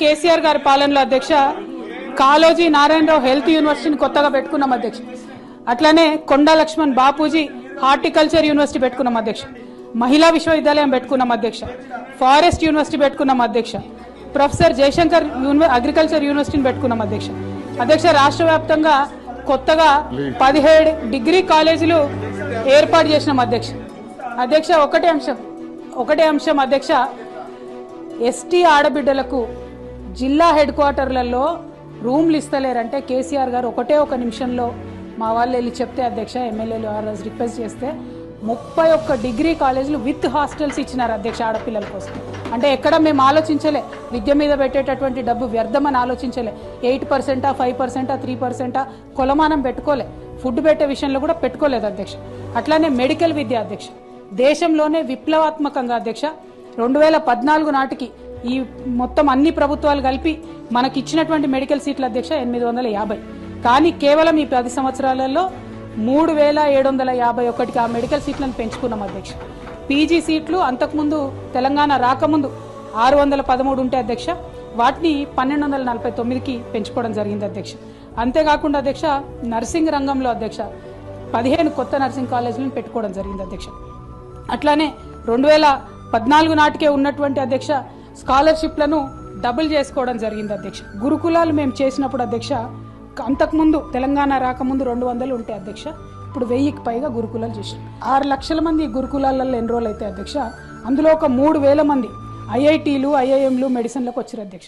కేసీఆర్ గారి పాలనలో అధ్యక్ష కాళోజీ నారాయణరావు హెల్త్ యూనివర్సిటీని కొత్తగా పెట్టుకున్నాం అధ్యక్ష. అట్లానే కొండా లక్ష్మణ్ బాపూజీ హార్టికల్చర్ యూనివర్సిటీ పెట్టుకున్నాం అధ్యక్ష. మహిళా విశ్వవిద్యాలయం పెట్టుకున్నాం అధ్యక్ష. ఫారెస్ట్ యూనివర్సిటీ పెట్టుకున్నాం అధ్యక్ష. ప్రొఫెసర్ జయశంకర్ అగ్రికల్చర్ యూనివర్సిటీని పెట్టుకున్నాం అధ్యక్ష. అధ్యక్ష రాష్ట్ర వ్యాప్తంగా కొత్తగా 17 డిగ్రీ కాలేజీలు ఏర్పాటు చేసినాం అధ్యక్ష. అధ్యక్ష ఒకటే అంశం అధ్యక్ష, ఎస్టీ ఆడబిడ్డలకు జిల్లా హెడ్ క్వార్టర్లలో రూమ్లు ఇస్తలేరంటే కేసీఆర్ గారు ఒక నిమిషంలో మా వాళ్ళు వెళ్ళి చెప్తే అధ్యక్ష, ఎమ్మెల్యేలు రిక్వెస్ట్ చేస్తే 31 డిగ్రీ కాలేజీలు విత్ హాస్టల్స్ ఇచ్చినారు అధ్యక్ష ఆడపిల్లల కోసం. అంటే ఎక్కడ మేము ఆలోచించలే, విద్య మీద పెట్టేటటువంటి డబ్బు వ్యర్థమని ఆలోచించలే. 8%, 5%, 3% కొలమానం పెట్టుకోలే. ఫుడ్ పెట్టే విషయంలో కూడా పెట్టుకోలేదు అధ్యక్ష. అట్లానే మెడికల్ విద్య అధ్యక్ష దేశంలోనే విప్లవాత్మకంగా అధ్యక్ష 2014 నాటికి ఈ మొత్తం అన్ని ప్రభుత్వాలు కలిపి మనకి ఇచ్చినటువంటి మెడికల్ సీట్ల అధ్యక్ష 850. కానీ కేవలం ఈ 10 సంవత్సరాలలో 3751కి ఆ మెడికల్ సీట్లను పెంచుకున్నాం అధ్యక్ష. పీజీ సీట్లు అంతకుముందు తెలంగాణ రాకముందు 613 ఉంటే అధ్యక్ష, వాటిని 1249కి పెంచుకోవడం జరిగింది అధ్యక్ష. అంతేకాకుండా అధ్యక్ష నర్సింగ్ రంగంలో అధ్యక్ష 15 కొత్త నర్సింగ్ కాలేజీలను పెట్టుకోవడం జరిగింది అధ్యక్ష. అట్లానే 2014 నాటికే ఉన్నటువంటి అధ్యక్ష స్కాలర్షిప్లను డబుల్ చేసుకోవడం జరిగింది అధ్యక్ష. గురుకులాలు మేము చేసినప్పుడు అధ్యక్ష అంతకుముందు తెలంగాణ రాకముందు 200 ఉంటే అధ్యక్ష, ఇప్పుడు 1000కి పైగా గురుకులాలు చేసినాం. 6 లక్షల మంది గురుకులాలలో ఎన్రోల్ అయితే అధ్యక్ష, అందులో ఒక 3000 మంది ఐఐటీలు, ఐఐఎంలు, మెడిసిన్లకు వచ్చారు అధ్యక్ష.